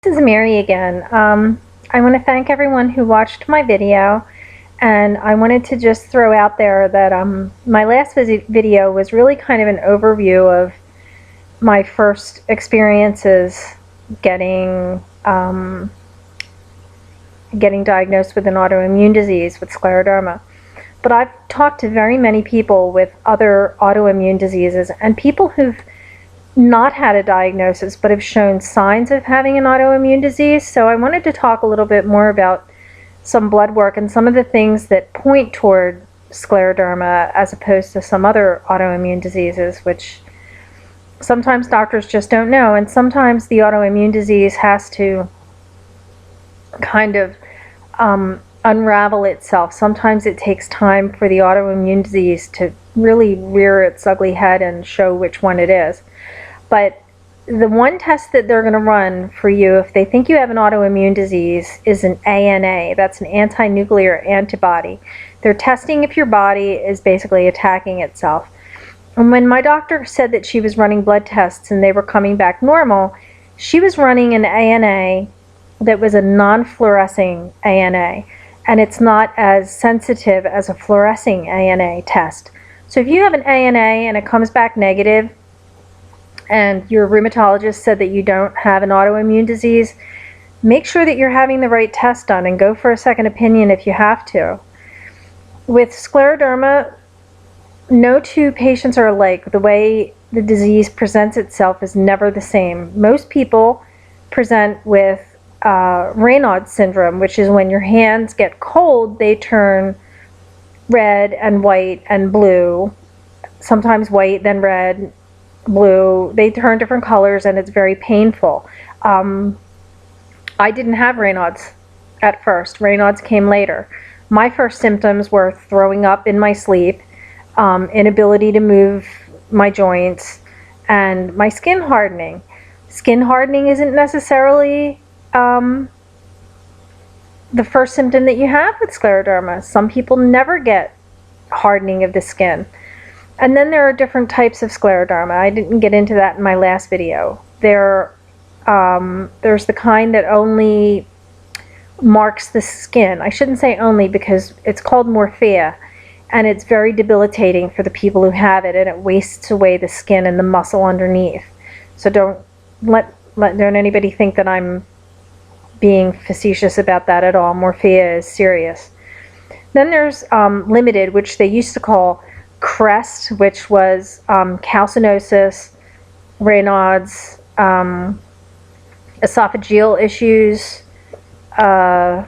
This is Mary again. I want to thank everyone who watched my video, and I wanted to just throw out there that my last video was really kind of an overview of my first experiences getting diagnosed with an autoimmune disease, with scleroderma. But I've talked to very many people with other autoimmune diseases and people who've not had a diagnosis but have shown signs of having an autoimmune disease. So I wanted to talk a little bit more about some blood work and some of the things that point toward scleroderma as opposed to some other autoimmune diseases, which sometimes doctors just don't know, and sometimes the autoimmune disease has to kind of unravel itself. Sometimes it takes time for the autoimmune disease to really rear its ugly head and show which one it is. But the one test that they're going to run for you if they think you have an autoimmune disease is an ANA. That's an anti-nuclear antibody. They're testing if your body is basically attacking itself. And when my doctor said that she was running blood tests and they were coming back normal, she was running an ANA that was a non-fluorescing ANA, and it's not as sensitive as a fluorescing ANA test. So if you have an ANA and it comes back negative, and your rheumatologist said that you don't have an autoimmune disease, make sure that you're having the right test done and go for a second opinion if you have to. With scleroderma, no two patients are alike. The way the disease presents itself is never the same. Most people present with Raynaud's syndrome, which is when your hands get cold, they turn red and white and blue, sometimes white, then red, blue. They turn different colors and it's very painful. I didn't have Raynaud's at first. Raynaud's came later. My first symptoms were throwing up in my sleep, inability to move my joints, and my skin hardening. Skin hardening isn't necessarily the first symptom that you have with scleroderma. Some people never get hardening of the skin. And then there are different types of scleroderma. I didn't get into that in my last video. There's the kind that only marks the skin. I shouldn't say only because it's called morphea, and it's very debilitating for the people who have it, and it wastes away the skin and the muscle underneath. So don't anybody think that I'm being facetious about that at all. Morphea is serious. Then there's limited, which they used to call CREST, which was calcinosis, Raynaud's, esophageal issues, I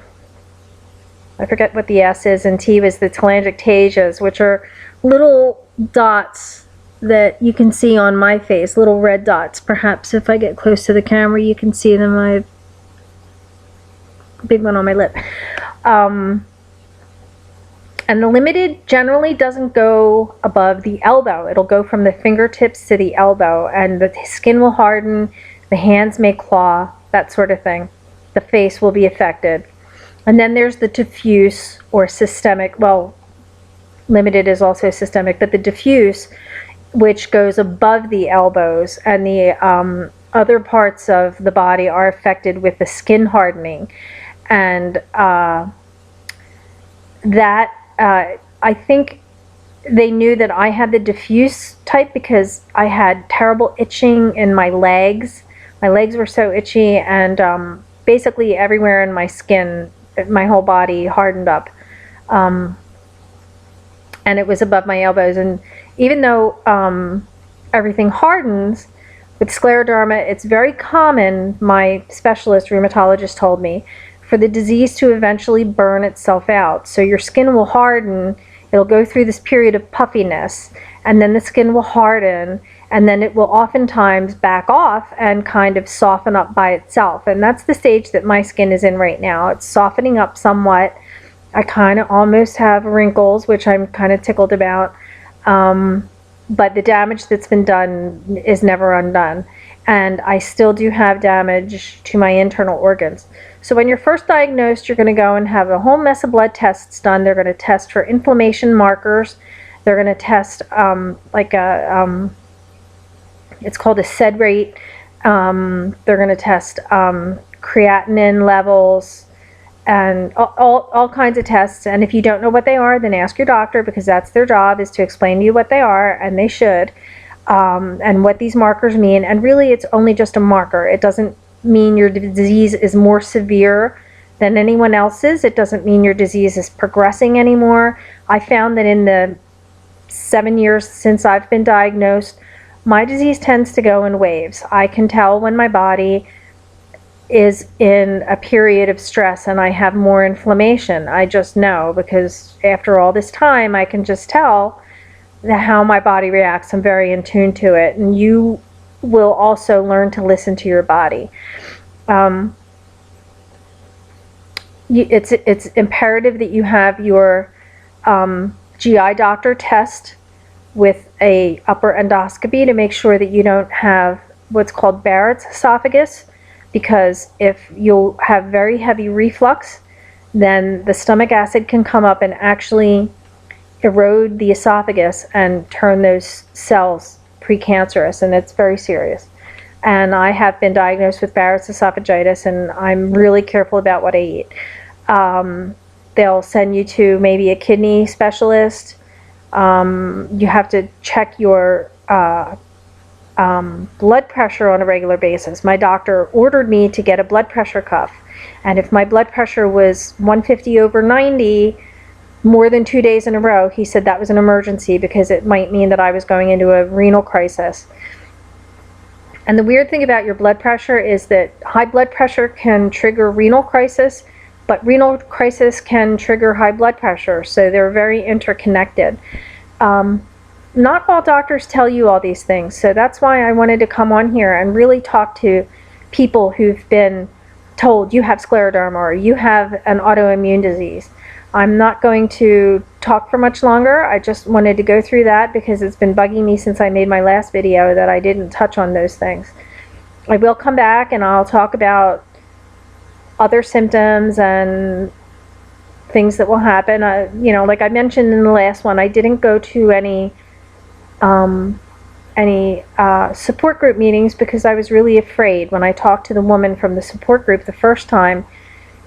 forget what the S is, and T was the telangiectasias, which are little dots that you can see on my face, little red dots. Perhaps if I get close to the camera you can see them. I have a big one on my lip. And the limited generally doesn't go above the elbow. It'll go from the fingertips to the elbow, and the skin will harden, the hands may claw, that sort of thing. The face will be affected. And then there's the diffuse or systemic, well, limited is also systemic, but the diffuse, which goes above the elbows, and the other parts of the body are affected with the skin hardening. And I think they knew that I had the diffuse type because I had terrible itching in my legs. My legs were so itchy, and basically everywhere in my skin, my whole body hardened up. And it was above my elbows. And even though everything hardens, with scleroderma, it's very common, my specialist rheumatologist told me, for the disease to eventually burn itself out. So your skin will harden, it'll go through this period of puffiness, and then the skin will harden, and then it will oftentimes back off and kind of soften up by itself. And that's the stage that my skin is in right now. It's softening up somewhat. I kind of almost have wrinkles, which I'm kind of tickled about. But the damage that's been done is never undone. And I still do have damage to my internal organs. So when you're first diagnosed, you're going to go and have a whole mess of blood tests done. They're going to test for inflammation markers. They're going to test it's called a SED rate. They're going to test creatinine creatinine levels, and all kinds of tests. And if you don't know what they are, then ask your doctor, because that's their job, is to explain to you what they are, and they should, and what these markers mean. And really, it's only just a marker. It doesn't mean your disease is more severe than anyone else's. It doesn't mean your disease is progressing anymore. I found that in the 7 years since I've been diagnosed, my disease tends to go in waves. I can tell when my body is in a period of stress and I have more inflammation. I just know, because after all this time, I can just tell how my body reacts. I'm very in tune to it. And you will also learn to listen to your body. It's imperative that you have your GI doctor test with a upper endoscopy to make sure that you don't have what's called Barrett's esophagus, because if you'll have very heavy reflux, then the stomach acid can come up and actually erode the esophagus and turn those cells precancerous, and it's very serious. And I have been diagnosed with Barrett's esophagitis, and I'm really careful about what I eat. They'll send you to maybe a kidney specialist. You have to check your blood pressure on a regular basis. My doctor ordered me to get a blood pressure cuff, and if my blood pressure was 150/90 more than 2 days in a row, he said that was an emergency, because it might mean that I was going into a renal crisis. And the weird thing about your blood pressure is that high blood pressure can trigger renal crisis, but renal crisis can trigger high blood pressure, so they're very interconnected. Not all doctors tell you all these things, so that's why I wanted to come on here and really talk to people who've been told you have scleroderma or you have an autoimmune disease. I'm not going to talk for much longer. I just wanted to go through that because it's been bugging me since I made my last video that I didn't touch on those things. I will come back and I'll talk about other symptoms and things that will happen. You know, like I mentioned in the last one, I didn't go to any support group meetings because I was really afraid. When I talked to the woman from the support group the first time,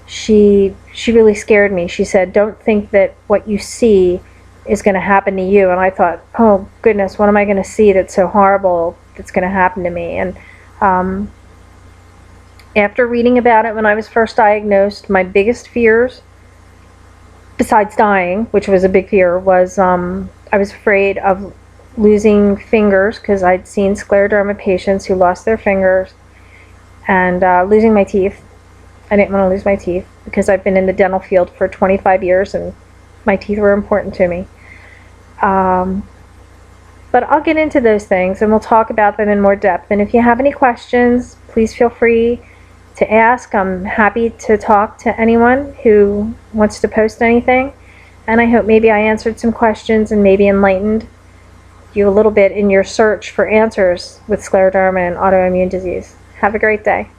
she really scared me. She said, "Don't think that what you see is going to happen to you." And I thought, oh goodness, what am I going to see that's so horrible that's going to happen to me? And after reading about it when I was first diagnosed, my biggest fears, besides dying, which was a big fear, was I was afraid of losing fingers, because I'd seen scleroderma patients who lost their fingers, and losing my teeth. I didn't want to lose my teeth because I've been in the dental field for 25 years and my teeth were important to me. But I'll get into those things and we'll talk about them in more depth. And if you have any questions, please feel free to ask. I'm happy to talk to anyone who wants to post anything. And I hope maybe I answered some questions and maybe enlightened you a little bit in your search for answers with scleroderma and autoimmune disease. Have a great day.